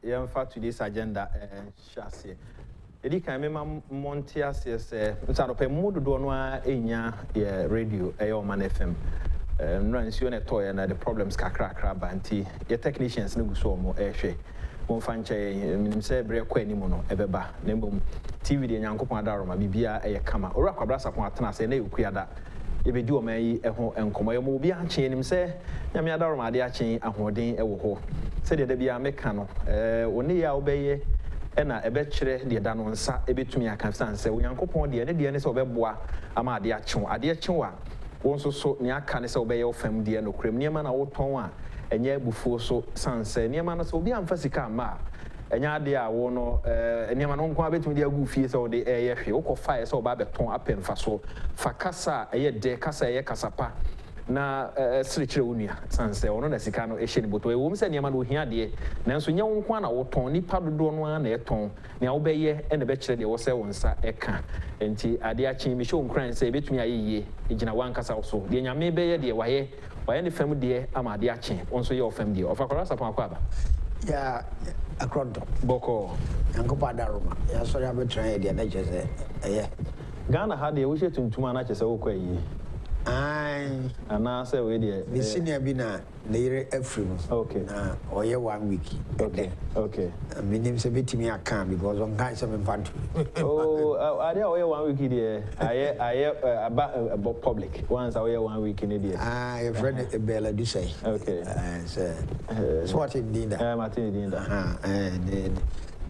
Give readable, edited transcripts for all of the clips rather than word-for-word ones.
yɛmfa today's agenda hyɛ Edi kan mema monte ase sɛ nsanopɛ mu dodo no a enya yɛ radio ɛyɛ Oman FM no nsio ne toy na the problems kakra ba nti yɛ technicians ne guso mo ɛhwɛ mo fa nkyɛ minim sɛ bre kɔ anim no ɛbɛba na mbom TV de nyankopɔn adaroma bibia ɛyɛ kama owura kwabra sapon atena sɛ na yɛkuada yɛbɛdi o man yi ɛho nkɔmɔ yɛ mo bia akye nim sɛ nyame adaroma ade akye ahoɔden ɛwɔ hɔ sɛ de bia meka no woni ya wobɛyɛ ɛna ɛbɛkyerɛ de da no nsa ɛbɛtumi aka sanse onyankopɔn de ne de ne sɛ ɔbɛboa ama ade akyew a wo nso so ne aka ne sɛ ɔbɛyɛ ofam de no krem niema na wotɔn a ɛnyɛ abufuo so sanse niema no sɛ obi amfa sika ama ɛnyɛ ade a wo no niema no nko abɛtumi de agu fie sɛ ɔde ɛyɛ hwe wokɔfa sɛ ɔba bɛtɔn apɛmfa so fa kasa ɛyɛ de kasa ɛyɛ kasapa na sirikyerɛ onua sanse ono na sika no ehye ne boto ewom sɛ niema no ohia de nanso nya wo nko na wotɔn nipa dodo no na ɛtɔn na wobɛyɛ ɛna bɛkyerɛ de wo sɛ wo nsa ɛka enti ade akye mi show nkran sɛ ebetumi ayeye egyina wankasa wo so de nyame bɛyɛ de wayɛ ne fam de ama ade akye onso yɛ ofam de ofa kwara sapon akwa aba ya akronto boko yankopa daroma ya sori abetra yɛ de na kyɛ sɛ ɛyɛ Ghana ha de wo hye tuntum ana kyɛ sɛ wo kwa yi Ana say we there. The senior bi na yere afrim. Okay. Na oye 1 week. Okay. Okay. Me nim say betimi aka because on kan say me fant. Oh, are there oye 1 week there? Aye about public. Once oye 1 week in there. Your friend Bella do say. Okay. So what in dinda? Martin dinda.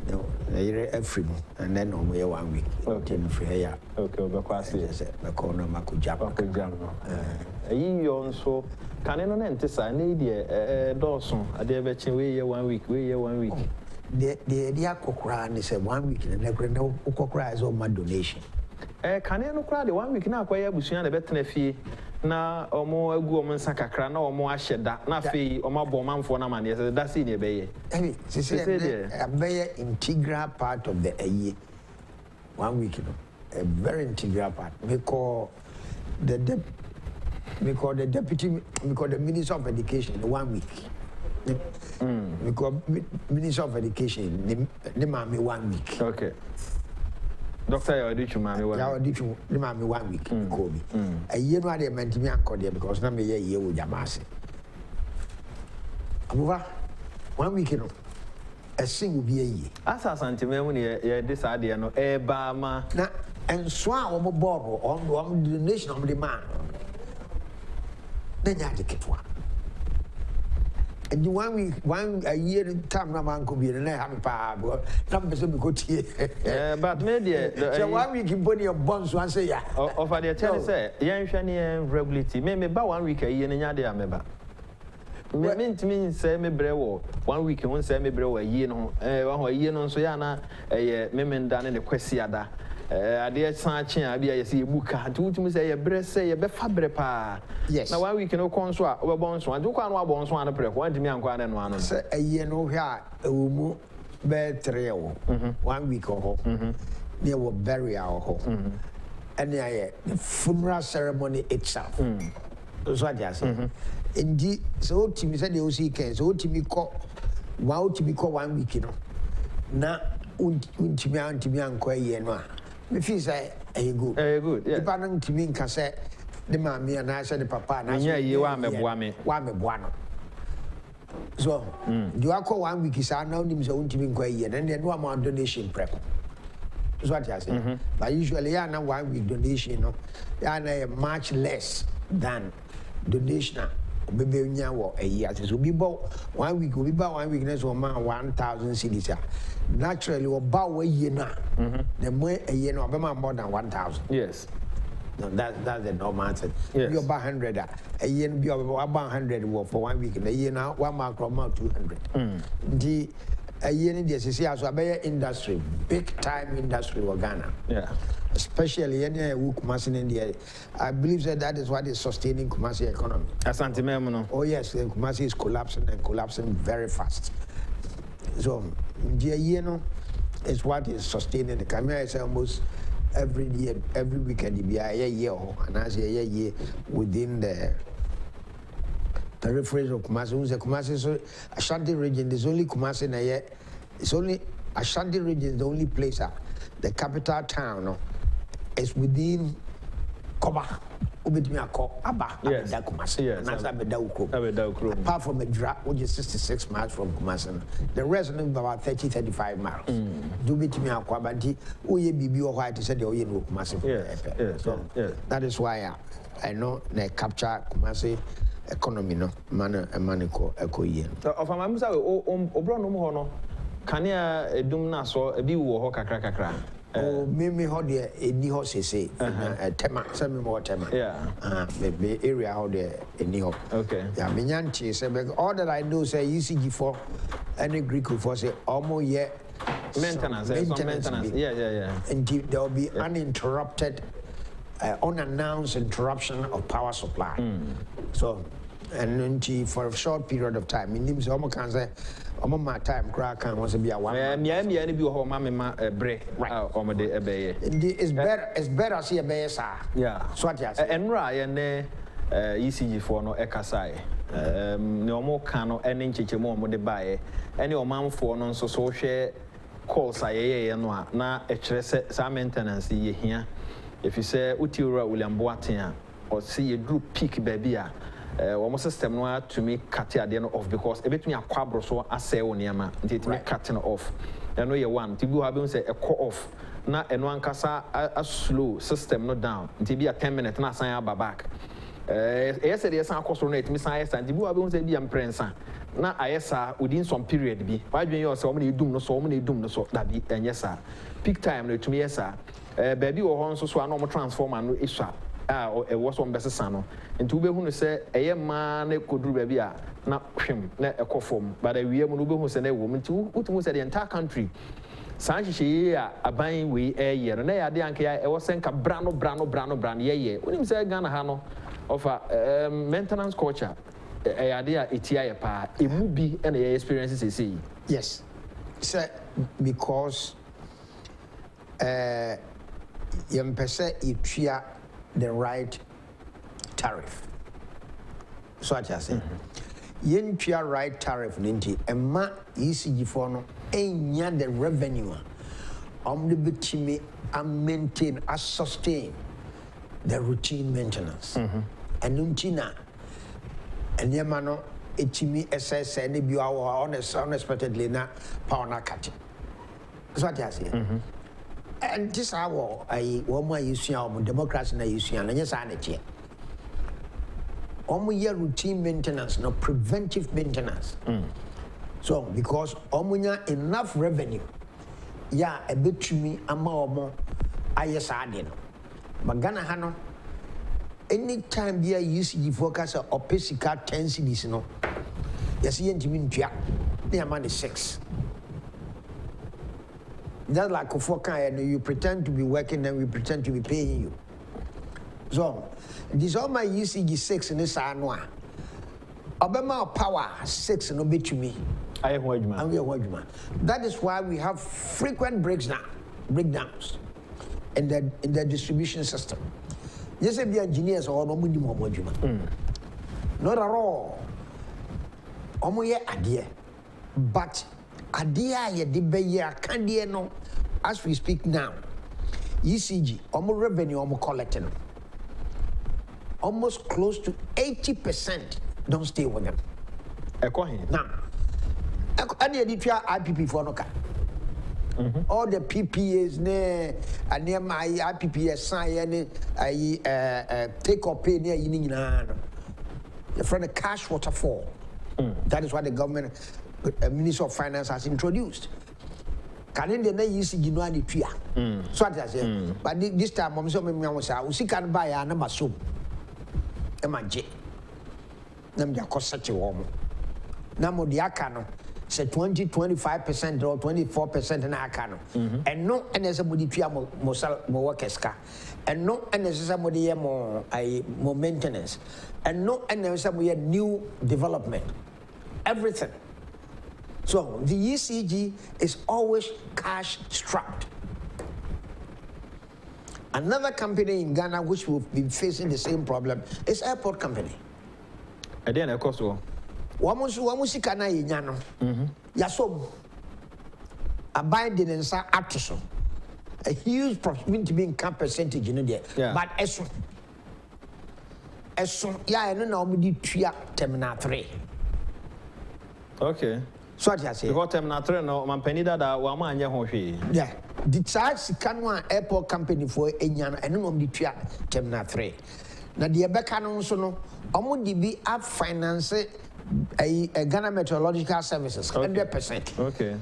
No, yere afrim and then on 1 week. Okay. Free here. Okay, obekwase. Be ko no makujam no. Ayi yo nso kane no na ntesa na ide dawson ade be che we ye 1 week we ye 1 week. The akokra ni say 1 week na kra na ukokra is all my donation. Kane no kra de 1 week na akwaya abusua na betena fie na omo agu omo nsa kakra na omo ahyeda na fe omo abo manfo na mane say that see ne be ye. A very integral part of the year. 1 week, you know, a very integral part. Because the deputy, because the Minister of Education, 1 week. Because Minister of Education, the mommy 1 week. Okay. Doctor, you did you mommy 1 week? Yeah, did you the mommy 1 week? Kobe. A year no they meant me uncle there because now me year with Jamasi. Abuva 1 week, you know. A single be a year. As a sentiment when you decide, no, Bama. And swan or bob on the nation of the man. Then you have to keep one. And you 1 week, a year time, no man could be in a happy power. Numbers will be good here. But maybe 1 week in body of bonds once a year. Of the tell say, young Shani regularity, maybe about 1 week a year and yada member. Me say me brewo 1 week won say me brewo a year no a year no so ya na me menda ne kwesi ada ade san kye a bia yesi ebuka ntutum say ye bre say ye be fa bre pa na 1 week no kon so a obebon so adu kwa no abon so an pre ko antimi ankwa ne no ano say a year no hwe a ewu mu be 3 wo 1 week ho ne wo burial ho and the funeral ceremony itself so what you say indeed so timi said they see can so timi ko wa timi ko 1 week no na untimi antimi anko ye no a me feel say good yeah ipa no timi nka say the mama and I said the papa na nya ye wa meboa no so do akọ 1 week is now nim say untimi nko ye then no amount donation prep so what you say but usually ya na 1 week donation no ya na much less than donation Baby wo a year so be about 1 week we buy 1 week next one 1,000 cedis naturally we buy a year now the more a year no be more than 1,000 yes no that's the normal thing yes. You buy 100 a year be about 100 for 1 week a year now 1 mark from 200 the a year in the so a industry big time industry for Ghana yeah especially any Kumasi in India. I believe that is what is sustaining Kumasi economy. Asante Memono. Oh yes, Kumasi is collapsing and collapsing very fast. So the is what is sustaining the Camera is almost every year, every weekend be a year and as a year within the peripheries of Kumasi. Kumasi so Ashanti region, there's only Kumasi in a year It's only Ashanti region is the only place the capital town is within Koba. Yes. Apart from Medra, which is 66 miles from Kumasi, the rest of them about 30-35 miles. Do be to me Aquabanti, Uye Bibi or White said, Oh, you know Kumasi. So that is why I know they capture Kumasi economy, no manner and manico echo yen. Of Amamusa, Obrono, Kania Dumna saw a bill or Kakra. Oh, maybe how there any horse say tema, some more tema. Yeah. Maybe area how there any ho. Okay. Yeah, Minyanchi say all that I know say UCG for any Greek for say almost yet maintenance. Yeah. And there will be uninterrupted, unannounced interruption of power supply. So, and for a short period of time, it means almost can say. My time crack and was to be a one. Any be home, mamma, break, right? It's better, see a bear, sir. Yeah, so what you and Ryan, ECG for no Ekasai. No more cano, and in Chichimo, the buy any man for non so share calls I and na a some maintenance here. If you say Utura William Boatia or see a group peak baby. Almost system no to me cut at the end off because a bit me a quabro so I say on yama did me cutting off. I know you want to go have say a cut off. Na and one casa a slow system no down. To be a 10-minute na sign back. Yesterday I cost on it, Miss Ayes and the boy say be a prince. Na Ayesa within some period be. Why do you so many doom no so that be and yes sir. Peak time to me yes sir. Baby or horns so normal transformer no issue. It was one best son. And to be who say a man could do baby, not him, not a coffin, but a woman who was a woman to who said the entire country. Sanchi, a buying we a year, and I didn't care. I was saying a brand, yeah. When you say Ghana Hano of a maintenance culture, a idea, a pa, it would be any experiences you see. Yes, sir, because young person, if you the right tariff. So what I say, yen pure right tariff ninety and ma ECG for no enya the revenue the bitimi and maintain and sustain the routine maintenance. And untina and yamano etimi SS and be our unexpectedly na power na cut. So what I say. And this hour, I want use democracy na use and yes, I need year routine maintenance, no preventive maintenance. So because enough revenue, yeah, a bit to me, a more, yes, I did. But Ghana Hano, anytime we are using focus or physical 10 cities, no, yes, you mean, they are money 6. That's like and you pretend to be working and we pretend to be paying you. So, this all my UCG 6 in this annual. Obama power 6 no bit to me. I am Wajman. That is why we have frequent breakdowns in the distribution system. Yes, the engineers or no minimum Wajman. Not at all. Omoye idea. But idea ye de candy no as we speak now. ECG, almost revenue almost collecting. Almost close to 80% don't stay with them. Now, I need to IPP for no car. All the PPAs and near my IPPS sign take or pay near in the front of cash waterfall. That is what the government, Minister of Finance has introduced. Can they use it? So I say, but this time, I'm so many we can buy a number soon. MJ. Nam dia cost such a warm. Namo the Akano say 20-25% or 24% in Akano. And no, and as somebody more workers and no, and as somebody more maintenance, and no, and as somebody new development. Everything. So the ECG is always cash strapped. Another company in Ghana which will be facing the same problem is airport company. Again, of course, Wamusi kana yinyano. Yasom. abide in sa atoso. A huge profit percentage in there. But eso yeah, I don't know me the terminal 3. Okay. So what I say? Because terminal 3 no man penida da wa ma anya ho hwe. Yeah. The charge can one airport company for enyana and no the terminal 3. Now the Ebeka no so no omo di bi up finance a Ghana Meteorological Services 100%. Okay.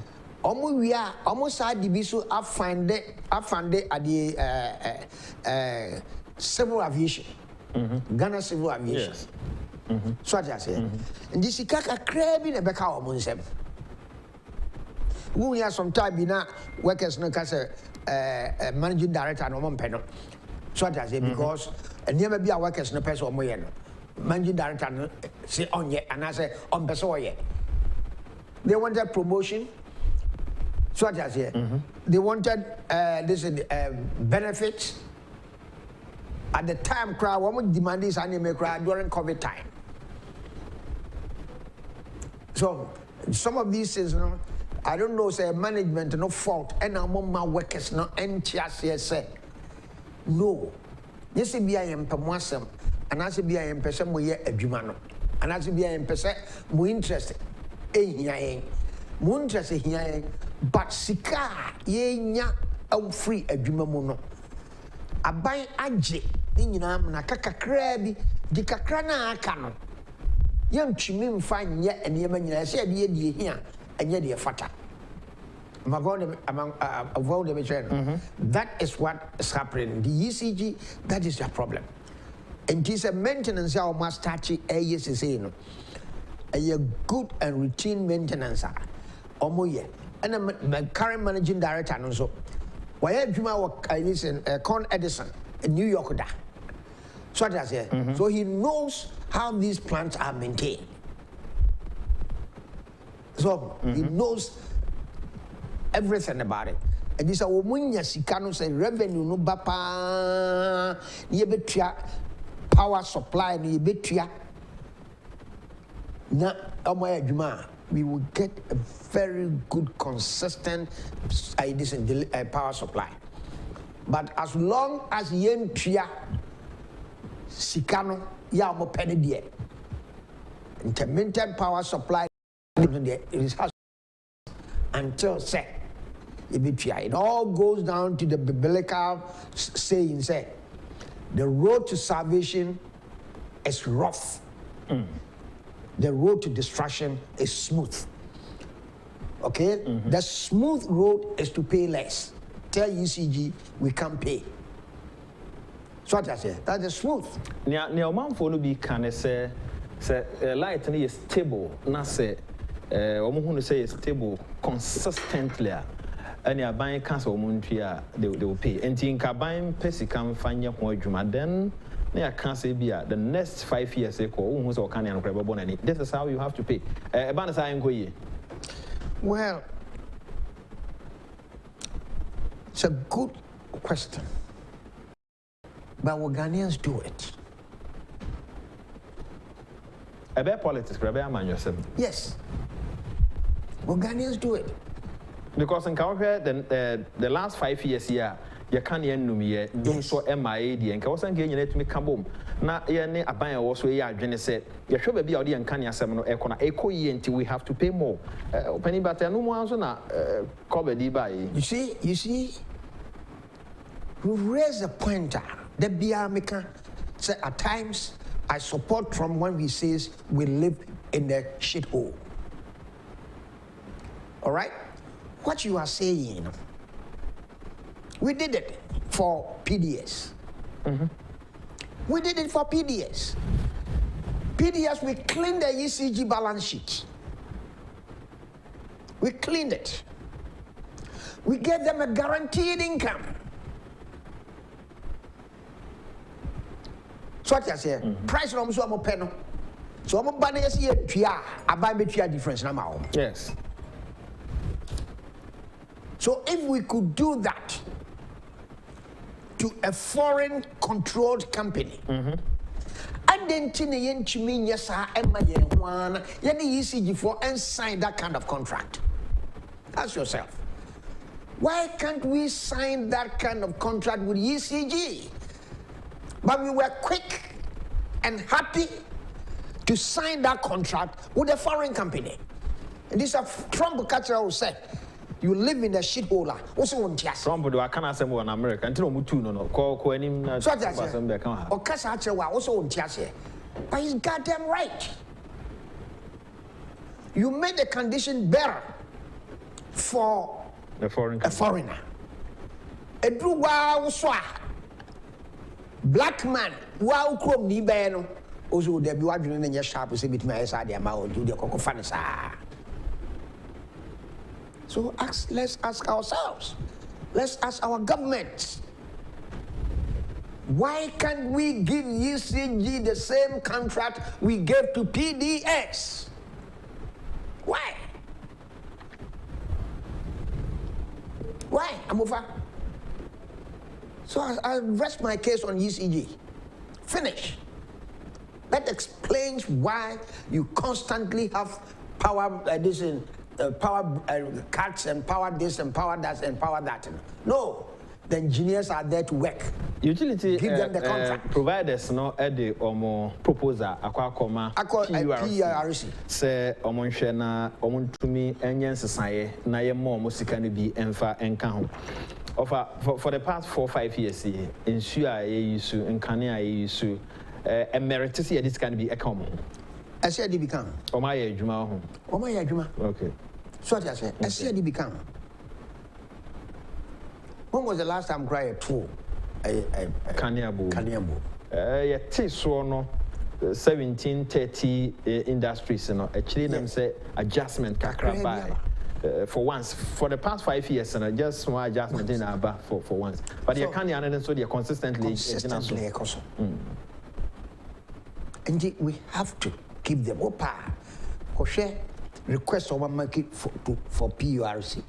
Almost side the bisu up funded at the civil aviation. Ghana civil aviation. Yes. So what I say. And this is kaka crabbing a beka or munsem. We have some time in workers no kase managing director no monpeno. So what I say because never be a workers no person or moyeno. Managing director no say on yet and I say on person yet. They wanted promotion. So what I say, they wanted benefits. At the time, crowd one demand this anime crowd during COVID time. So some of these things, I don't know, say management no fault, and among my workers no NTS say no. Yes, be I am permasem, and I say be I am person mo ye adwuma no, and I say be I am person mo interested. Mo interested here. But sika ye nya free adwuma mu no aban agye ni nyina na kakakra bi di kakra na aka no ye ntwimi mfa nye enema nyina se de ye die hia enye de fata that is what is happening. The ECG, that is the problem. And it is a maintenance how must touch a good and routine maintenance omoye. And the current managing director also. Why Juma work Con Edison in New York da. So what I say. So he knows how these plants are maintained. So he knows everything about it. And this is a sikano say revenue no bapa yebetua power supply no yebetua na omoya Juma. We will get a very good, consistent power supply. But as long as yen tria sikano ya mo penny die, intermittent power supply is until say it all goes down to the biblical saying say the road to salvation is rough. The road to destruction is smooth. Okay? The smooth road is to pay less. Tell UCG we can't pay. So what I say, that is smooth. Now, man for no be can say light is stable. Na say who say is stable consistently. And you're buying cancer they will pay. And in buying pesicam fanya juma then I can't say the next 5 years this is how you have to pay. Well, it's a good question. But will Ghanaians do it? About politics, yes. Will Ghanaians do it? Because in the last 5 years here, you can't hear don't so MIA and Kawasan getting it to me come na ye a buyer also ya adwene said you should be out and can no echo until we have to pay more. Penny but no more also na cover by. You see, we raise a pointer. The BR say at times I support Trump when he says we live in the shithole. All right? What you are saying, we did it for PDS. We did it for PDS. PDS, we cleaned the ECG balance sheet. We cleaned it. We gave them a guaranteed income. So what I say, price no so am pay no. So am ban yes here tua, aban be tua difference na ma. Yes. So if we could do that to a foreign controlled company, and then yen yes emma yen one yen ECG for and sign that kind of contract. Ask yourself, Why can't we sign that kind of contract with ECG? But we were quick and happy to sign that contract with a foreign company. And this is Trump catcher who said, you live in a shithole. Also on Tias. Trump do I can't say more in America until Mutu no call any so that's or Casa also on Tias. But he's goddamn right. You made the condition better for a foreigner. A drew wow swa. Black man, wow chrome ni beno. Also, there be one in your shop, say with my side, the amount to the cocoa fanasa. So let's ask ourselves, let's ask our governments, why can't we give ECG the same contract we gave to PDS? Why? Why? I'm over. So I rest my case on ECG. Finish. That explains why you constantly have power power cuts and power this and power that and power that. No, the engineers are there to work. Utility give them the contract. Providers no the omo proposal akwa PURC say omo hwe na omo ntumi enye nsesaye na ye mo omo sika no bi enfa enka ho. For the past 4-5 years ensure ye use nkane a ye use emeritus here this can be a common. I said they become. Oh my Juma. Oh my Juma. Okay. So what I said, I said they become. When was the last time I told Kaniabo? Yeah, so no 1730 industries, you know, actually them say adjustment kakra by. For once, for the past 5 years, and just small adjustment in our back for once. But so, you can't and so they're consistently. And we have to keep them open. Koshe request our market for PURC.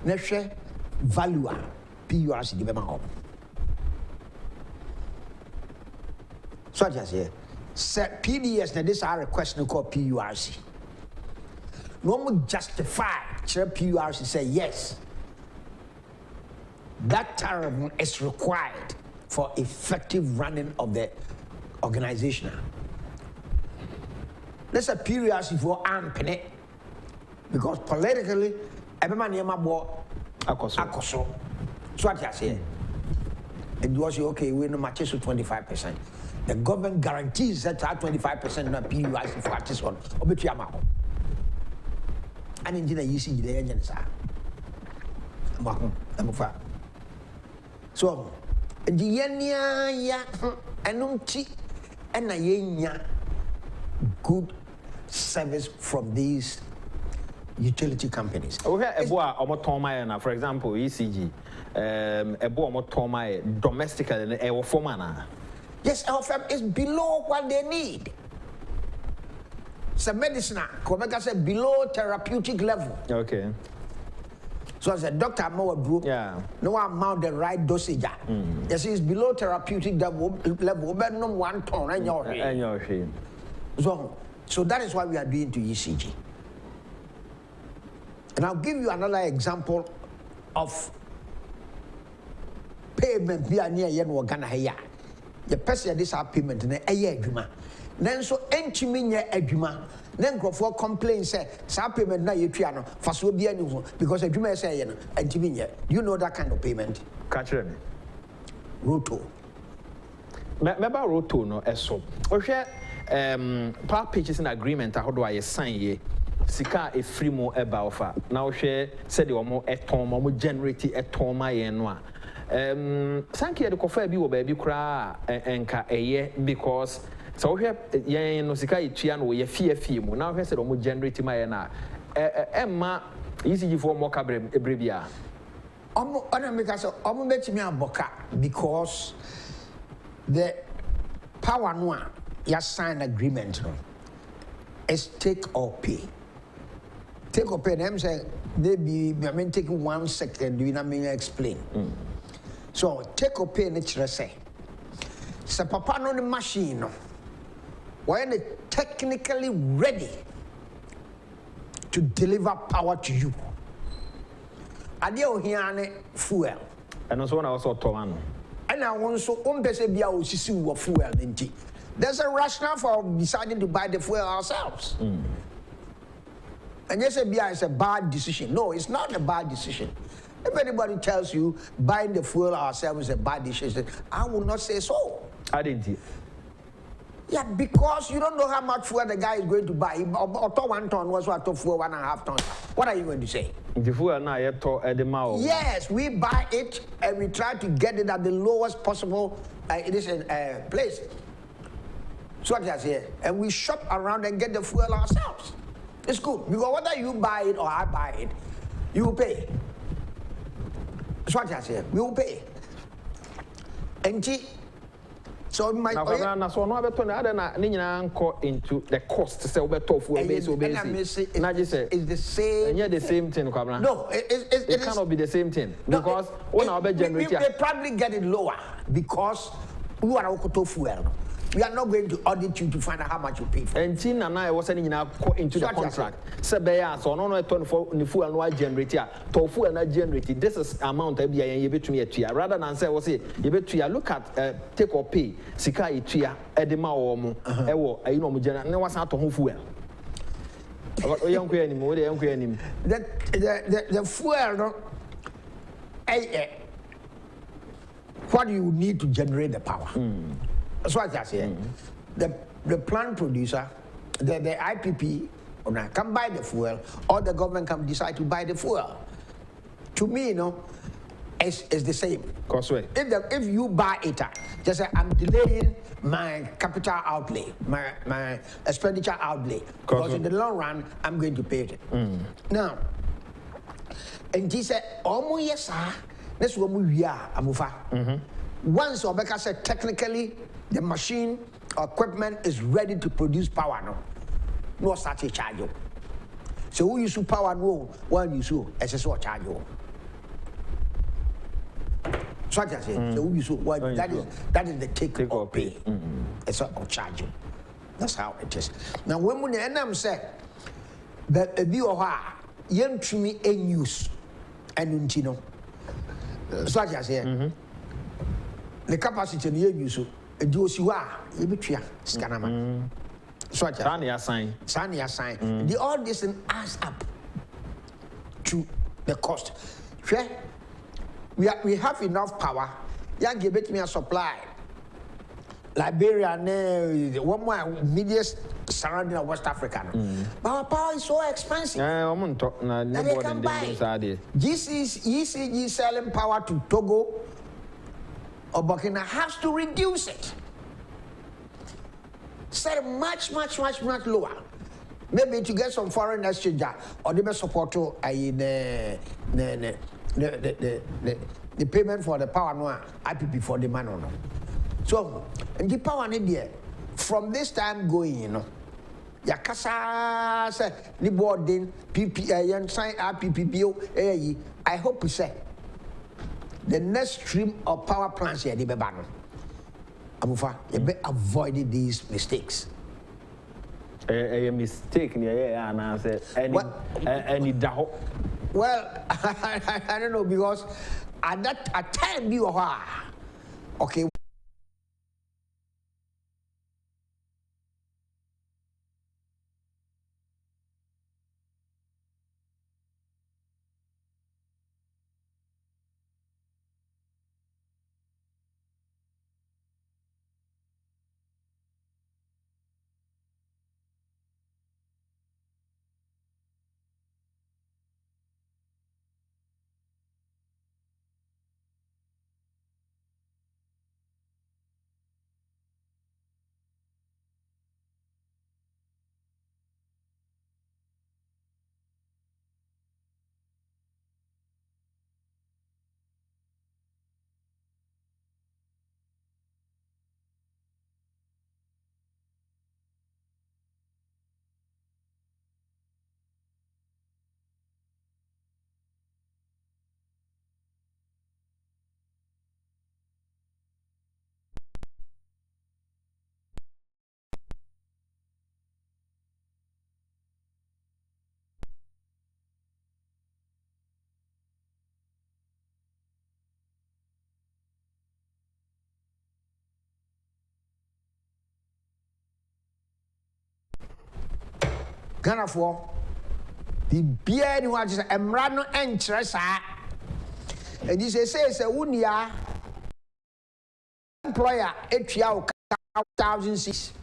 Next value PURC development. So I just say PDS now this are request no call PURC. No more justify PURC say yes. That tariff is required for effective running of the organization. Let's say PURC for AMPNE because politically everyone here akoso. So what you say? And you say okay, we no match to 25%. The government guarantees that 25% na PURC for artists on obetuama. And in the ECG the engine sir. So the yenya ya enumti and yenya good service from these utility companies. Okay, for example, ECG, domestically, yes, our firm is below what they need. So medicine, Komeka said below therapeutic level. Okay. So as a doctor, no amount the right dosage. Yes, it's below therapeutic level, but no 1 ton and your so that is what we are doing to ECG. And I'll give you another example of payment near yen Ghana here. The person this are payment in a year. Then so entiminya eduma. Then for complain say sa payment na yetuano for so be any because eduma say yen entiminya. You know that kind of payment? Catch me. Roto. Remember roto no eso. Ohwe power purchasing agreement how do I sign ye? Sika e free mo eba offer. Na ohwe said the omo eton mo generate eton ma yen no a. Thank you the kofa bi wo ba bi kra enka eye because so we yen no sika etua no ye fie mu na we say omo generate ma yen na emma ECG for mo ka brebia omo ona make us omo betimi aboka because the power no a ya sign agreement no is take or pay. Take or pay them say they be I mean taking 1 second do you know me explain. So take or pay nature say papa no the machine no when they technically ready to deliver power to you ade ohiane fuel and also when I was Ottoman. And I want so bia osisi wo fuel nti. There's a rationale for deciding to buy the fuel ourselves. And yes, it's a bad decision. No, it's not a bad decision. If anybody tells you buying the fuel ourselves is a bad decision, I will not say so. I didn't. Yeah, because you don't know how much fuel the guy is going to buy. Auto 1 ton was what fuel 1.5 tons. What are you going to say? The fuel now you to the mouth. Yes, we buy it and we try to get it at the lowest possible place. So what I say, and we shop around and get the fuel ourselves. It's good because whether you buy it or I buy it, you will pay. That's what I say. We will pay. And so my so no beto na ada na ni nyina nko into the cost say obeto fuel base na just say it's the same. And the same thing kwabna. No, it cannot be the same thing because when our generate they probably get it lower because we are okoto fuel. We are not going to audit you to find out how much you pay for. And Tina na was sending into the contract. Sebeya so no turn for the fuel no generate ya. To fuel na generate. This is amount be you between a rather than say was say you between look at take or pay sika itua edema wo mo ewo ayi no mo generate na was out to fuel. The fuel no what do you need to generate the power? That's what I say. The plant producer, the IPP, can buy the fuel, or the government can decide to buy the fuel. To me, it's the same. If you buy it, just say I'm delaying my capital outlay, my expenditure outlay, because in the long run I'm going to pay it. Now, and he said, "Oh yes, sir. That's what we are." Once Obeka said technically the machine or equipment is ready to produce power, no start to charge you. So who use power no one use SSO charge you. So I say, so who use what that is the take or pay. It's a charge you. That's how it is. Now when we say that a view of young to me a news and untino. So I say the capacity in the use do siwa ebetwa scanama so acha sani assign the all this adds up to the cost we have enough power ya give me a supply Liberia one more medias surrounding West Africa but our power is so expensive GCG selling power to Togo or Burkina has to reduce it. Set much lower. Maybe to get some foreign exchange or they may support the payment for the power no IPP for the man or no. So and the power in there from this time going, Yakasa say the boarding PPA and sign IPP I hope you say the next stream of power plants here, they be banned. Amufa, you be avoiding these mistakes. A mistake, yeah, and I said, any doubt. Well, I don't know because at that time you are okay. Ghana for the beer you want to say emrano entresa and you say unia employer etua 1,006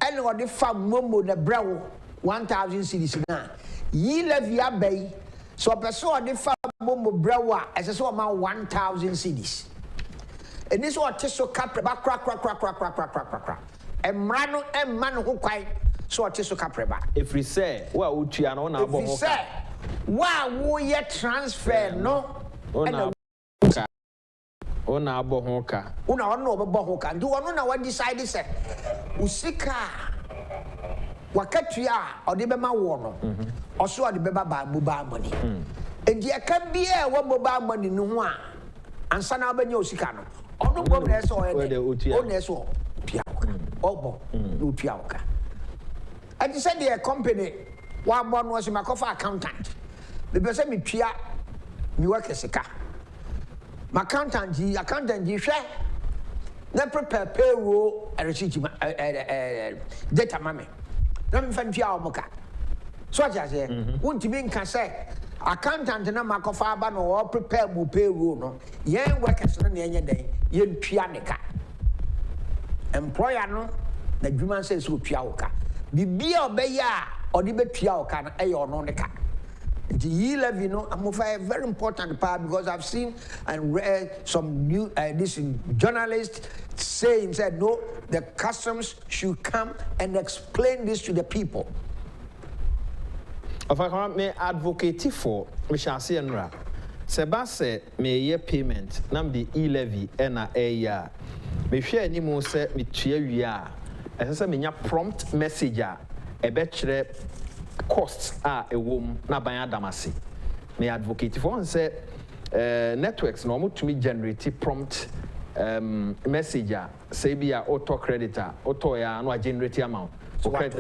and what the farm momo the brow 1,000 cedis na yi levy abay so person the farm momo browa as a so amount 1,000 cedis and this what so cap crack emrano emman ho kwai so what so cap if we say wa utua no na abo ho ka wa wo ye transfer no Ona abo ho ka. Una ono obebo ho ka. Ndu ono na wa decide say usika wakatua ode bema wo no. Oso ode beba ba mobile money. Enti aka bia wa mobile money no ho a ansa na obenya usika no. Ono bom na so oyede. Ono so pia ko. Obo no pia ko. Enti say the company wa bo no so makofa accountant. Be be say me pia mi work sika. My accountant share na prepare payroll receipt data mame na me fan tua omoka so aja say won't be nka say accountant na makofa aba no or prepare mo payroll no yen workers no na enye den yen tua ne ka employer no na dwuma say so tua wo ka bibia obeya odi betua wo ka na eyo no ne ka. The E-levy, I'm very important part because I've seen and read some new journalists saying said no, the customs should come and explain this to the people. If I may advocate for, we shall see and rap. Sebase may year payment, nam the E-levy ena a year. Me share any more say me cheer as I say prompt messenger a betre costs are a womb na banya damasi. May advocate for and say networks normal to me generate prompt messenger say be a auto creditor auto ya no generate amount what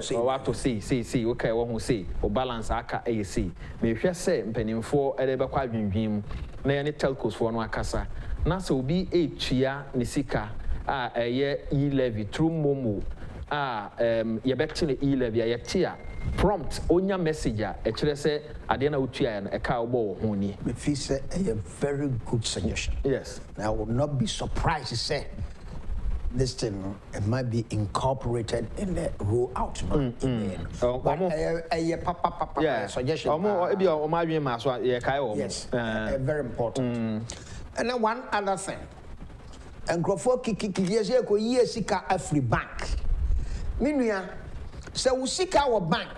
to see okay what who say or balance aka AC me hwe say mpanimfo edebe kwa dwendwem na ye ne telcos for no akasa na so obi etua ne sika a eye e-levy through momo ye betti ne e-levy ye tia prompt onya messenger e kire say ade na utua no e ka obo ho ni me feel say a very good suggestion. Yes, I would not be surprised to say this thing it might be incorporated in the rollout suggestion yes very important. And then one other thing and kiki ko yesika every bank minua se usika wo bank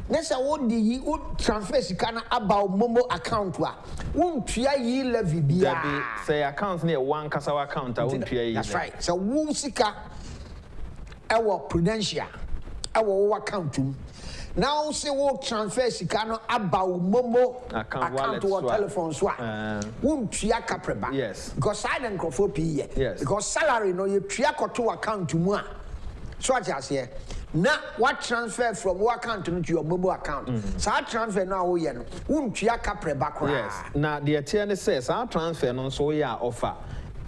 na se wo di transfer sika na about momo account wa wontua yi levy bia say account na one kasawa account wontua yi. That's right. So wo sika ewo prudential ewo wo account now say wo transfer sika no about momo account or telephone so wontua kapreba. Yes, because side and crofo pie. Yes, because salary no you tua koto account mu a so what you say na what transfer from what account to your mobile account so transfer now wo ye no wontua kapreba kra. Yes, na the attorney says our transfer no so ya offer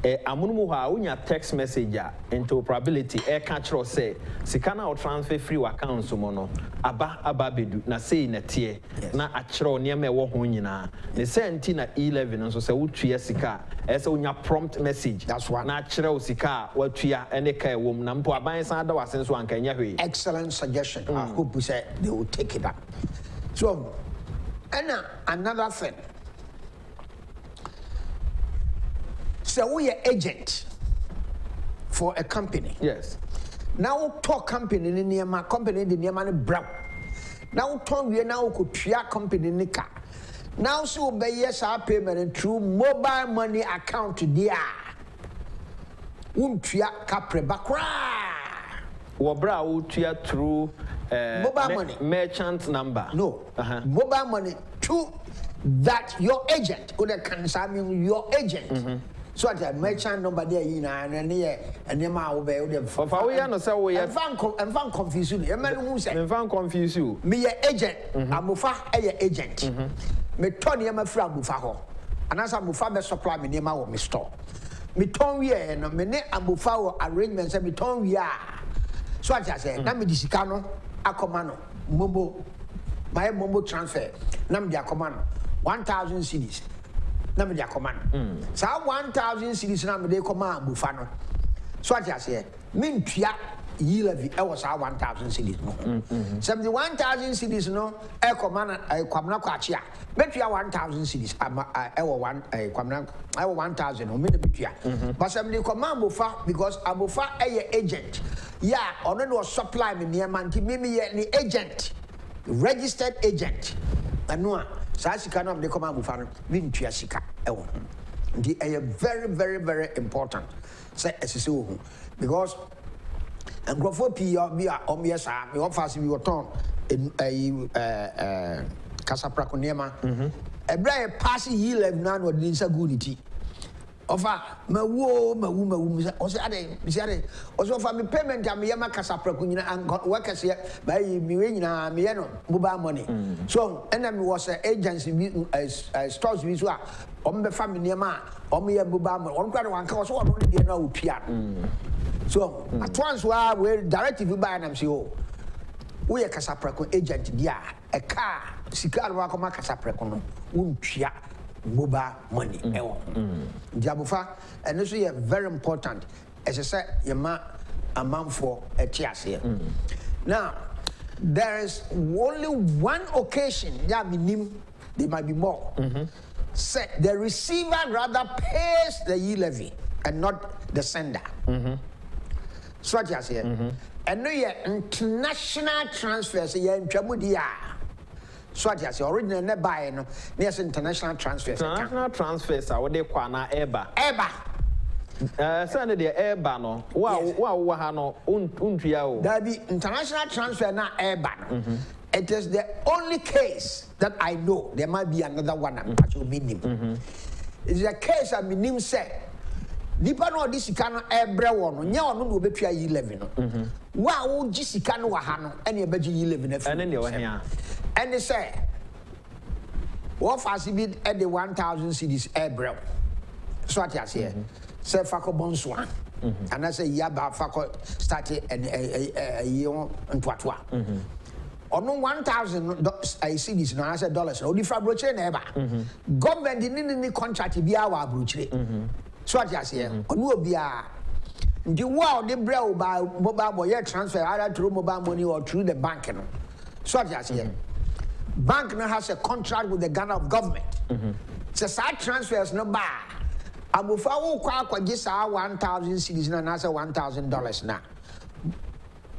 amunumu ha unya text messenger into probability catch or say sika na transfer free account so no aba bedu na say na tie na achro ne me wo ho nyina ne senti na 11 so say wotua sika say unya prompt message that's one na achro sika watua ene kai wom na mpo aban san da wasen so anka nya hwe. Excellent suggestion. I hope we say they will take it up. So and another thing, so we are agent for a company. Yes. Now talk company ni niema company the niema ni brown. Now talk we now could tria company ni ka. Now so be yes our payment through mobile money account there. Tria kapre bakra. Wabra utia through mobile money merchant number. No. Mobile money to that your agent or the can your agent. So that merchant number there and ma obey them. For we no say we and fan confuse you. Who say me fan confuse you. Me agent, amufa agent. Me turn yema fra amufa ho. Anasa amufa be supply me nema wo me store. Me turn we no me ne amufa wo arrangement say me turn we a. So I say na me disika no akoma no momo my momo transfer nam dia command 1,000 cedis nam dia command sa 1,000 cedis nam dey command bufa no so ati ase me mpia yi levy e was 1,000 cedis no 71,000 cedis no e command kwamna kwachia betwea 1,000 cedis e wo 1,000 no me betwea but some dey command bufa because abufa e agent yeah ono no supply me near man ti me ye ni agent registered agent anua sa sika no dey command bufa no me ntwea sika e wo ndi e very very very important say esese wo because nkrofo pi bi a omiesa me offer si bi woton kasapra konema ebra pass yi lev na no de nsa guniti offer mawu o se ade o so offer me payment am ye ma kasapra kunyina workers ye by me we nyina me ye no mobile money so ena me was agency bi stores bi so a ombe family ma om ye mobile money on kwa no wanka so no de na opia so at once we directive by am say oh we kasapreko agent dia a car sika no akoma kasapreko no untwia mobile money ewo diabofa and so is very important as I say yema amount for a tiase now there is only one occasion that minim there might be more say the receiver rather pays the levy and not the sender so what you say and no international transfers ye ntwamu dia so what you say original ne buy no near international transfers what they kwa na eba say the eba no wa ha no untwia o there be international transfer na eba no it is the only case that I know. There might be another one I'm actually meaning it's a case I mean say nipa no di sika no ebre wo no nya ono no betua yi 11 no wa wo gi sika no wa ha no ene be gi yi 11 afi ene ne wo hia ene say wo fasi bi e de 1,000 cedis ebre so ati ase say fako bonso and I say yaba fako start and yi on ntwatwa ono 1,000 cedis no I say dollars no di fra broche na eba government ni contract bi awa broche so what you say onu obia the world the brew by mobile boy transfer either through mobile money or through the bank no so what you say bank now has a contract with the Ghana of government so side transfers no ba abufa wo kwa gisa 1,000 cedis na say $1,000 na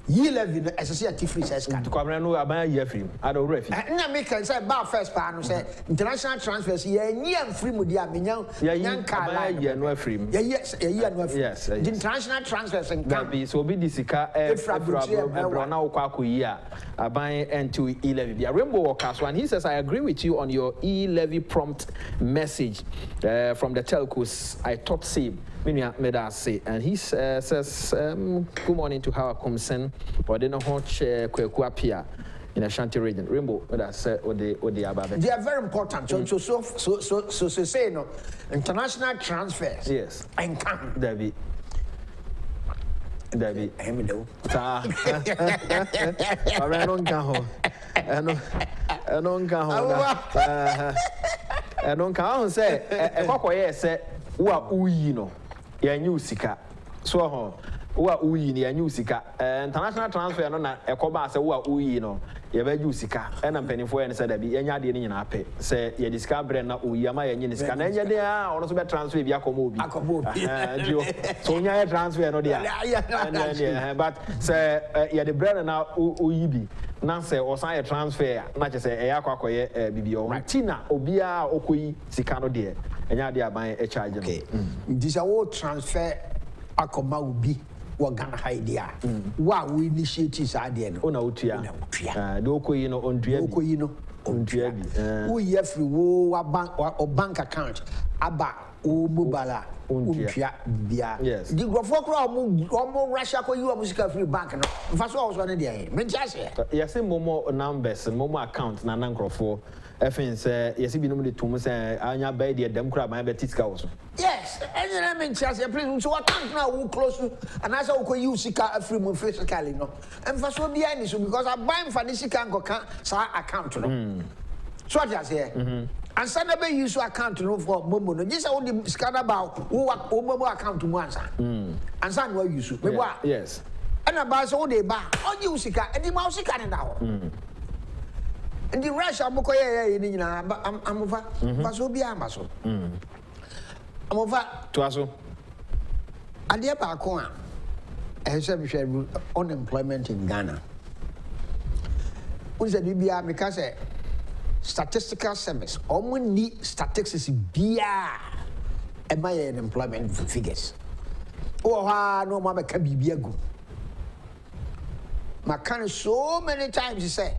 yi levy no SSC free says can to come no aban ye free I don't refi na me can say ba first pa no say international transfers ye nyam free mu dia menya kala ye no free yes no free yes the international transfers and can be so be disika ebro na wo kwa koyi a aban into e-levy bia Rainbow Workers one he says I agree with you on your e-levy prompt message from the telcos I thought same and he says good morning to how concern or they know how kweku appear in Ashanti region Rainbow that said they are very important so say no international transfers yes and come David Hemido I don't go I don't go say e kokoye say wa uyi no ya nyu sika so ho wa uyi ni ya nyu sika international transfer no na ekoba se wa uyi no ya ba ju sika na mpanifo ya se da bi ya nya de ni nyina ape se ya discover na uyi ama ya nyi sika na nya de a ono so be transfer bi akomo obi so nya ya transfer no de but se ya de brand na uyi bi na se osan ya transfer na che se ya kwakoye bibi o tina obi a okoyi sika no de enya de aban e charge no this a wo transfer akoma obi wo Ghana idea wa we initiate sa de no ona otua de okoyi no ondua bi wo ye free wo bank account aba mobile untia bia di grofo kra omo Russia ko you music free bank no mfa so also na dey me ntiase yes momo numbers momo account na grofo efin say yes bi no me to say anya ba dey dem kra ma be tiska wo so yes any me ntiase please so account na wo close and as wo ko you sika free mo physically no mfa so bia ni so because I buy mfa ni sika nkoka sa account no so what you say and send a use account no for Momo. No, this is all the scanner about who Momo account to answer. And send what you should. Yes. And about all the bar, all you seek, and the mouse can now. And the rush of Mokoya in I'm over. Vasobia Maso. I'm over to us. And the Bacoa has unemployment in Ghana. Who's the BBA because statistical service only statistics bia and my employment figures no mama can be good my kind so many times you say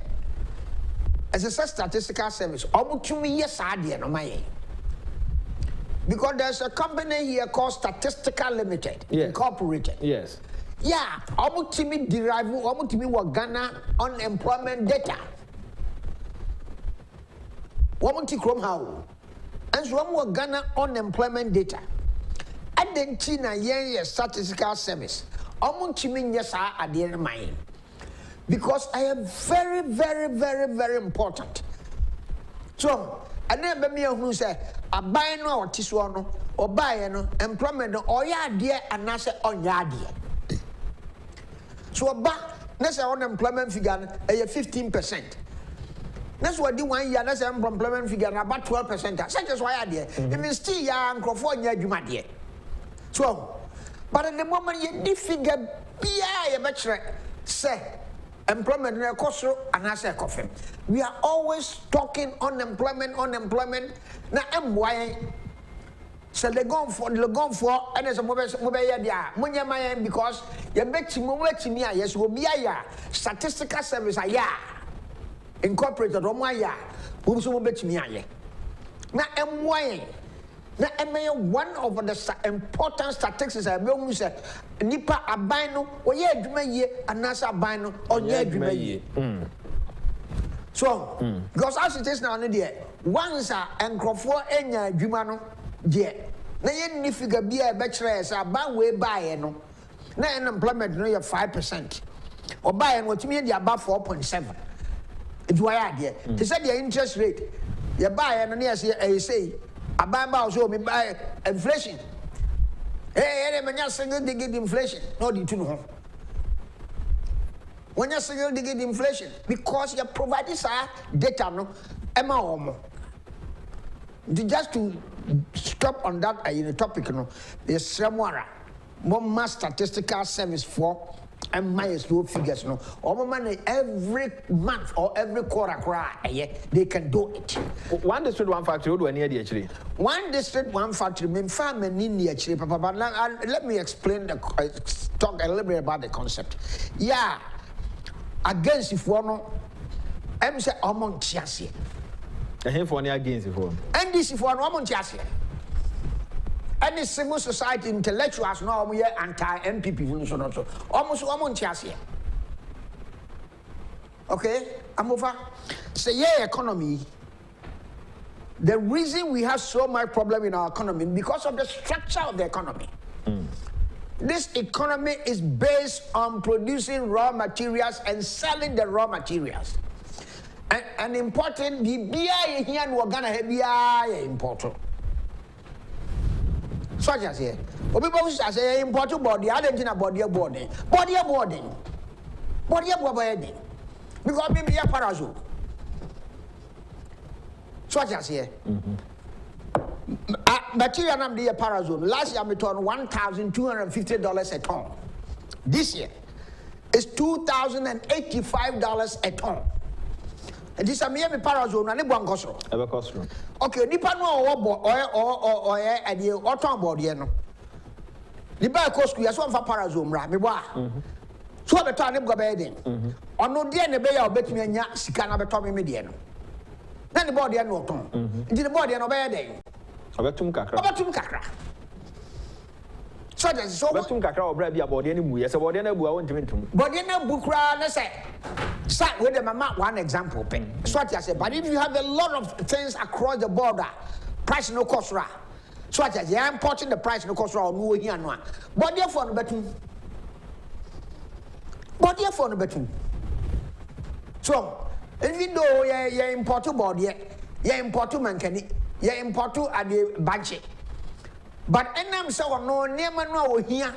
as a statistical service almost 2 years idea no my because there's a company here called Statistical Limited Incorporated yeah almost to me derive almost to me what Ghana unemployment data woman to Chrome how and so one more Ghana unemployment data. And then Tina yen statistical service. To me yes at the end of mine. Because I am very, very, very, very important. So I never me who say I buy no tiswano or buy no employment or ya dear and I say on ya dear. So about that's unemployment figure 15%. That's what the 1 year that's employment figure about 12%. Such as why I did. It means still young Crawford Juma dear. So, but at the moment you figure be a bachelor say employment in a cost and I say coffin. We are always talking unemployment. Now why so they go for and as a mobile yeah because you bet you yes will be a statistical service incorporated Romaya, who's so bet me. Now, one of the important statistics I will say, Nipa abino, or ye Jumaye, and Nasa abino, or ye Jumaye. So, because as it is now, once and Crawford and Jumano, dear. Now, you figure be a bachelor as a bad way by no. Now, unemployment, no, you're 5%. Or buy and what you mean, you're about 4.7. It's why I did. They said the interest rate. You buy and yes, I say, I buy about so me buy inflation. Hey, when you're single digit inflation, no, you know. When you're single digit inflation, because you provide this data, no, Emma. Just to stop on that topic, no, there's somewhere more statistical service for. And my slow figures, no. Or money every month or every quarter, they can do it. One district, one factory, do any actually. One district, one factory, mean farm and in actually, Papa. Let me explain talk a little bit about the concept. Yeah, against if one, I'm say among Chiasi. And him for any against if one. And this if one among Chiasi. Any civil society intellectuals know we are anti-MPP so almost Chiasi. Okay, I'm over. Say yeah, economy. The reason we have so much problem in our economy because of the structure of the economy. This economy is based on producing raw materials and selling the raw materials. And important, the BI here and we're gonna have BI important. So I say, people say important body, I don't know body boarding. Because maybe a parasol. So I say, material number the parasol. Last year I turned $1,250 a ton. This year is $2,085 a ton. And this is a parasol and a cost. Okay, nipa no or at the autumn body no. The buy cost we are so for parasol ra me boa. So the time go bedding. On no dear ne be ya obetumi anya sika na beto me de no. Na the body no ton. Ndi the body no be dey. Obetum kakra. So that's so. Obetum kakra obra bia body ni mu. Yes, body na bu a wontimi ntum. Body na bu kra na say. Start with the mama one example. So what I say, but if you have a lot of things across the border, price no cost ra. So what I say, I'm importing the price no cost ra or no here no. Body for no betum. Body for no betum. So even though you import body, you import mankani, you import at the budget. But enam so no near no here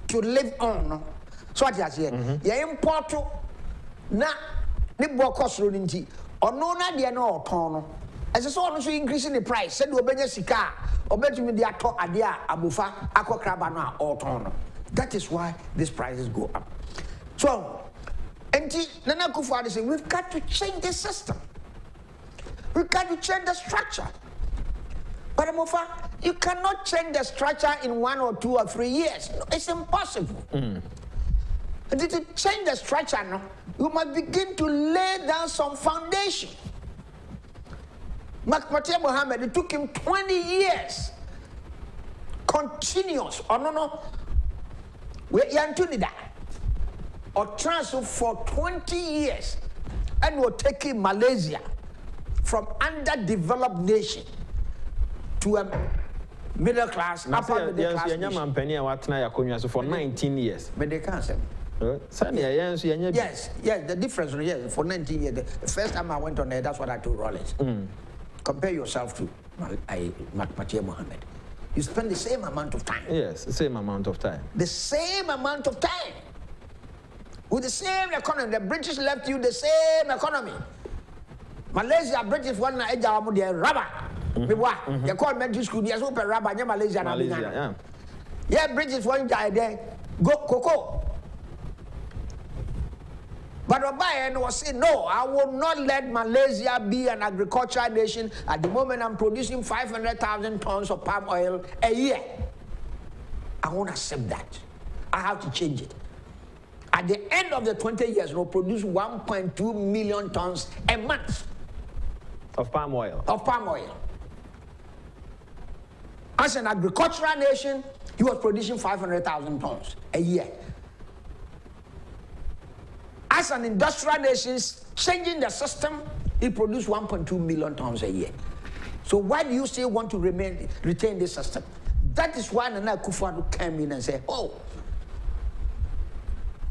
to live on. So what I say, you import na the cost running or no na dia no ton. As so also increasing the price. Said we obenya sika, obetumi dia to adia abufa akokraba no or ton. That is why these prices go up. So Nana Akufo-Addo say we've got to change the system. We've got to change the structure. But Amofa, you cannot change the structure in 1 or 2 or 3 years. No, it's impossible. And to change the structure now, you must begin to lay down some foundation. Mahathir Mohamad, it took him 20 years. Continuous. Oh no. Or transfer for 20 years and we're taking Malaysia from underdeveloped nation to a middle class, upper middle class nation. For 19 years. But they can't say. Yes, the difference, yes, for 19 years. The first time I went on there, that's what I told Rollins. Compare yourself to Mahathir Mohamad. You spend the same amount of time. Yes, the same amount of time. The same amount of time. With the same economy. The British left you the same economy. Malaysia, British one Agyapong, they rubber. They call medical school, they super rubber, Malaysia. Yeah, British one guy there, go cocoa. But Obayan was saying, no, I will not let Malaysia be an agricultural nation. At the moment, I'm producing 500,000 tons of palm oil a year. I won't accept that. I have to change it. At the end of the 20 years, we'll produce 1.2 million tons a month. Of palm oil. As an agricultural nation, he was producing 500,000 tons a year. As an industrial nation, changing the system, he produced 1.2 million tons a year. So why do you still want to retain this system? That is why Nana Akufo-Addo came in and said, oh,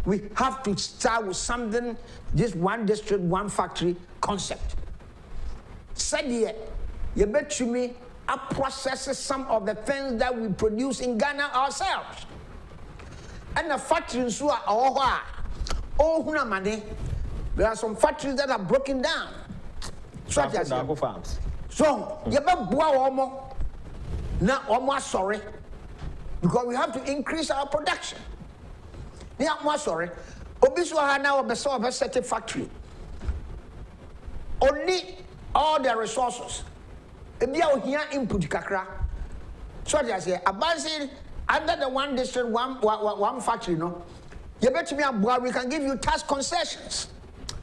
we have to start with something, this one district, one factory concept. Said here, you bet to me, I process some of the things that we produce in Ghana ourselves. And the factories who are there are some factories that are broken down. So you bet now sorry, because we have to increase our production. Now sorry, Obiswa now a certain factory. Only all the resources. Here input kakra. So I say, advancing under the one district, one factory, no. You bet me we can give you tax concessions.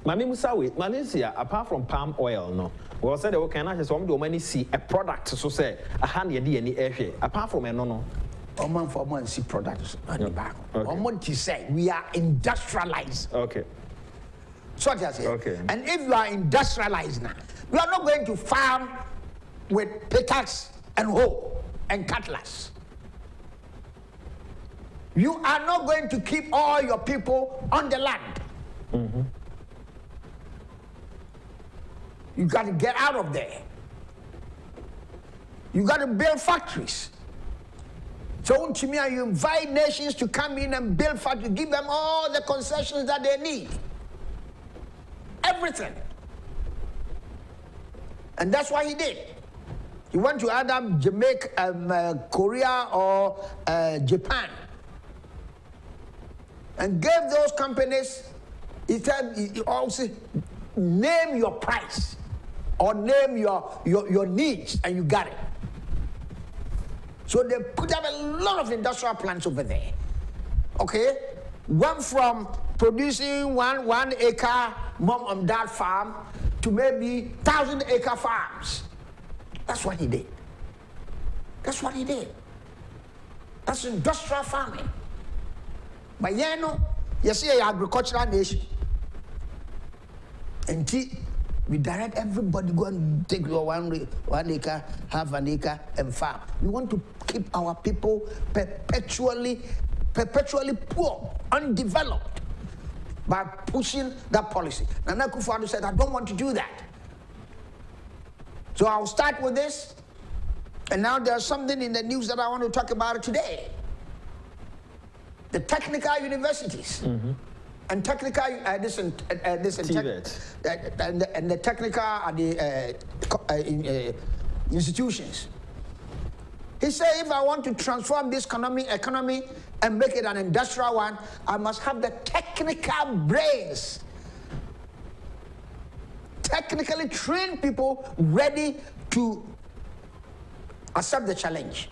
Mami Musawi, Malaysia, apart from palm oil, no. We said okay, now just want to see a product, so say a hand any air. Apart from a no. For month see products on the back. Want to say we are industrialized. Okay. So I say. Okay. And if you are industrialized now, we are not going to farm with pickaxe and hoe and cutlass. You are not going to keep all your people on the land. You got to get out of there. You got to build factories. So you invite nations to come in and build factories, give them all the concessions that they need. Everything. And that's what he did. He went to either Jamaica, Korea, or Japan, and gave those companies, he said, he also name your price or name your needs, and you got it. So they put up a lot of industrial plants over there. Okay? Went from producing one acre mom and dad farm to maybe 1,000-acre farms. That's what he did. That's what he did. That's industrial farming. But you see an agricultural nation. And we direct everybody go and take your 1 acre, half an acre, and farm. We want to keep our people perpetually poor, undeveloped, by pushing that policy. Nana Akufo-Addo said, I don't want to do that. So I'll start with this. And now there's something in the news that I want to talk about today. The technical universities. And technical, and the technical institutions. He said, if I want to transform this economy and make it an industrial one, I must have the technical brains. Technically trained people ready to accept the challenge.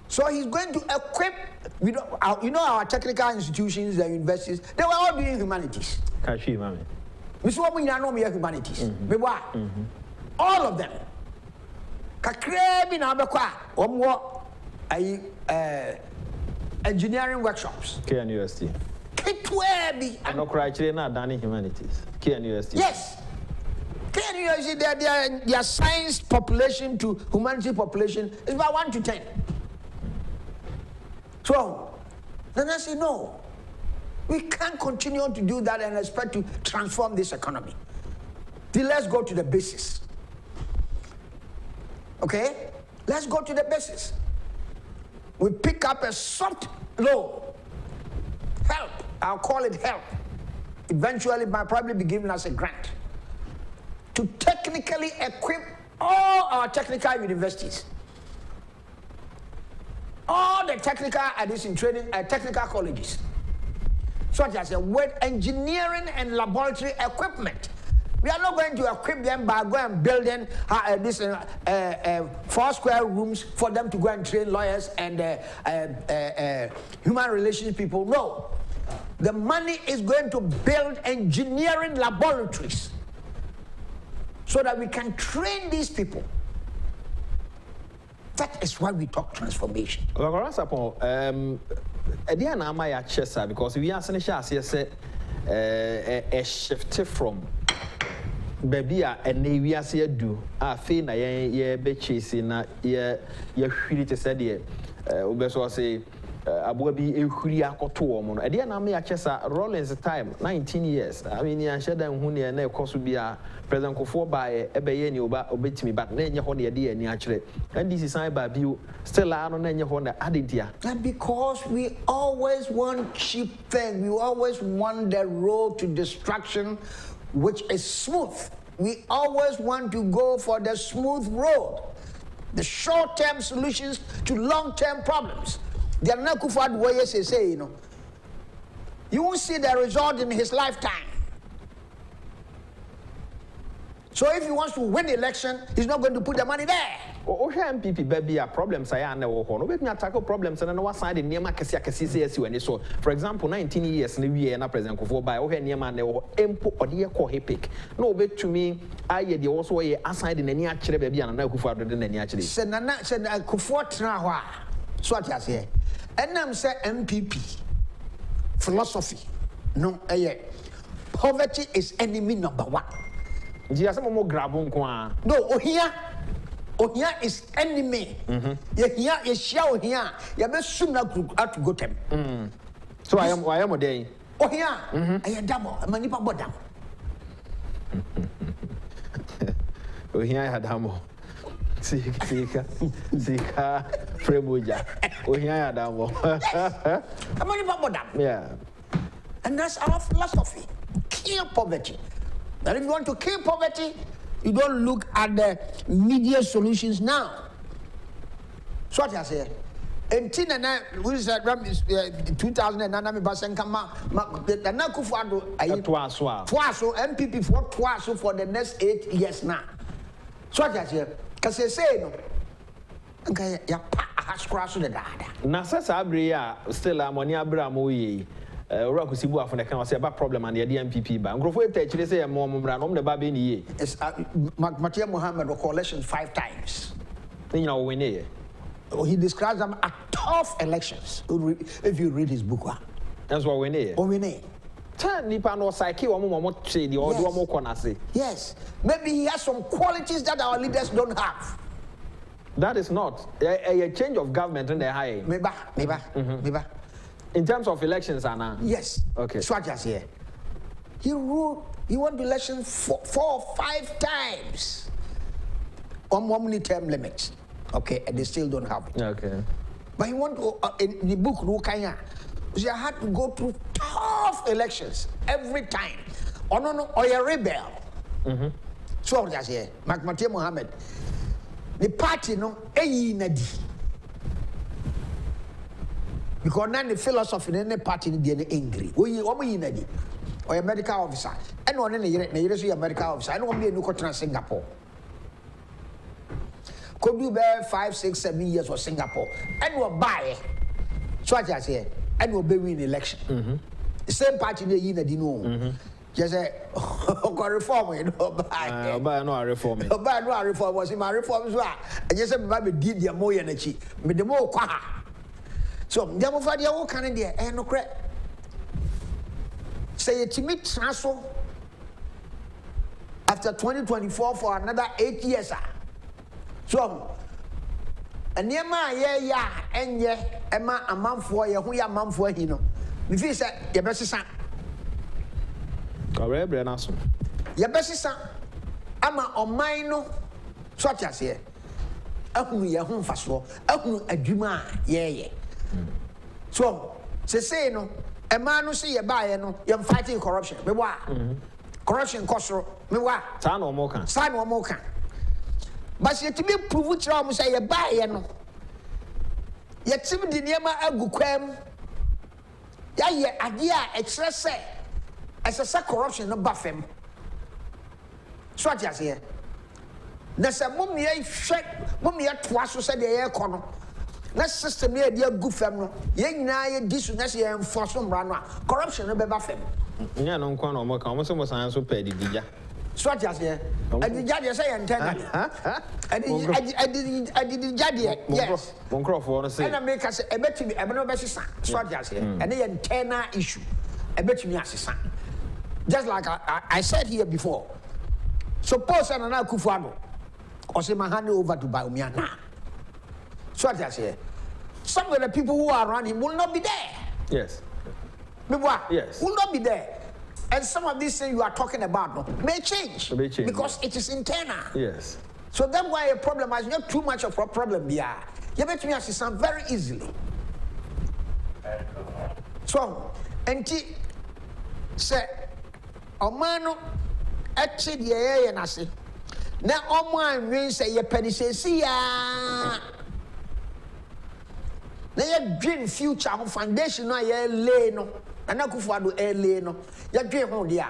So he's going to equip, you know our technical institutions and universities, they were all doing humanities. Humanities. All of them. Engineering workshops. University. And no criteria not done in humanities. University. Yes. University, their science population to humanity population is about 1 to 10. So, then I say, no, we can't continue to do that and expect to transform this economy. Then let's go to the basis. Okay? Let's go to the basis. We pick up a soft loan. Help. I'll call it help. Eventually, it might probably be given as a grant to technically equip all our technical universities. All the technical addition training technical colleges, such as with engineering and laboratory equipment. We are not going to equip them by going and building 4 square rooms for them to go and train lawyers and human relations people. No. The money is going to build engineering laboratories so that we can train these people. That is why we talk transformation. Because we are saying a shift from baby and we are saying do a thing na ye be chasing na ye hwiri te said ye obeso say abobi ehwiri akoto omo no e dey na me achesa Rollins time 19 years I mean ya sheda hu ne na ekoso bia president kofo ba ebeye ni obetimi back na enye ho ne dey ani akire and this is ba bio still ano na enye ho na adentia. And because we always want cheap thing, we always want the road to destruction which is smooth. We always want to go for the smooth road, the short-term solutions to long-term problems. The Akufo-Addo way say, you know, you won't see the result in his lifetime. So if he wants to win the election, he's not going to put the money there. MPP baby problems I are no we can tackle problems and no side in Nema Cassia so for example 19 years in the year na president Kofo by Nema ne empo ode ko hepic no bet to me I the also ye aside in any actually baby and na Akufo-Addo den any actually said Akufo tra ho a so what you say enam say MPP philosophy no poverty is enemy number 1. Just some more grab on no Ohia is enemy. You share here. You be soon na to go them. So I am a day. Ohia, I am double. Manipa bodam. Ohia had hamo. Sika, Frebuja. Ohia had hamo. Manipa bodam. Yeah. And that's our philosophy. Kill poverty. And if you want to kill poverty, you don't look at the media solutions now. So what I say? In 2009, 2009, MPP for twice for the next 8 years now. So what I say? Because they say no. Okay, ya has crossed the data. Nasa Sabria still ammonia bramoye. Rakusibu afone kan say about problem and the MPP ba ngrofo etachire say mo mbra no the ba be ni Matia Muhammad coalition 5 times You know, we need. He describes them as tough elections. If you read his book, that's what we need. We need. Yes. Maybe he has some qualities that our leaders don't have. That is not a change of government in the high. Maybe. In terms of elections, Anna. Yes. Okay. So just here. He won the election 4 or 5 times on 1 minute term limits. Okay, and they still don't have it. Okay. But he want to, in the book, Rukanya, you had to go through tough elections every time. Or you're a rebel. So just here, Mahathir Mohamad, the party no, nadi. Because now the philosophy in the party is angry. Or a medical officer. And one in a medical officer. I don't want to be in Singapore. Could you bear 5, 6, 7 years for Singapore? And we'll buy. So I just say, and we'll be in election. The same party they know. Just say, reform, you know, buy no reform. Buy no reform was in my reforms. And just say, did the more energy, but the more qua. So, the more for the whole Canada, and no credit. Say a timid transfer after 2024 for another 8 years. So, and near my and Emma a month for you, who are month for you know. If you say your best son, correct, Brenason. Your best son, Ama or mine, such as here. Aku ya home fast for Aku adwuma yeah. So, say no, a man who see a buyer no, you're fighting corruption. Me wa corruption cost me wa San or Moka. San or Moka. But you to be proved to say a buyer no. Yet some the name agu kwem. Ya idea extra say as a corruption no buffem. So what you say? Na se mummy twaso say the air corner. Na system here dey good fam no. Ye nyina ye disu na se enforce mbra no. Corruption no be buffem. Nya no nkwa no mo ka mo so san so pedi dija. So what you say? Adija dey say internally. Adija dey yes. Monkrofo no say. And I make us a betimi e be no be sisa. So what you say? And the internal issue. E betimi asisa. Just like I said here before. Suppose an akufo-addo or say my hand over to Baumiana. So what I say, some of the people who are around him will not be there. Yes. Yes. Will not be there. And some of these things you are talking about may change. Because it is internal. Yes. So that's why a problem is not too much of a problem here. You bet me assist very easily. So, and say, Omano. Actually, yeah, and I say, now, all my means say your penny says, now your dream future foundation, no, yeah, lay no, and akufo-addo lay no, your dream on the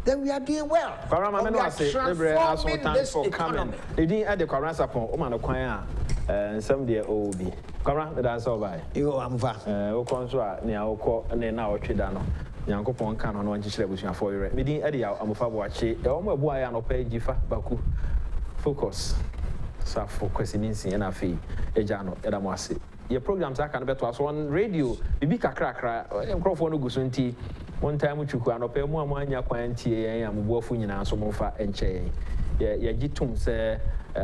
then we are doing well. I say, transforming this economy. They didn't add the current upon Oman Okwaya and some dear OB. Current, that's all by you. I'm fast. Okonso, near Oko, and then now Chidano. Yankopon kan no nkyere abusua for yere medi ade ya amofa boache e o ma bua ya no pa gifa baku focus sa focus ni nsin na afi eja no eda mo ase ye programs aka no beto aso on radio bibi kakrakra enkrofo no guso nti one time chuku anopa mu amanya kwan tie yen amobuafo nyina so momfa enche ye gitum se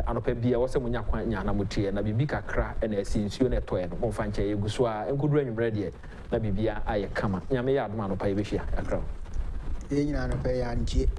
anopa bia wo se munya kwan nya na motie na bibi kakra na asinsuo na etoe no momfa nche ye guso a enkudu anwumre de na bibia aye kama nyame ya adoma no pa ye behia akra ye nyina no pa ya ntie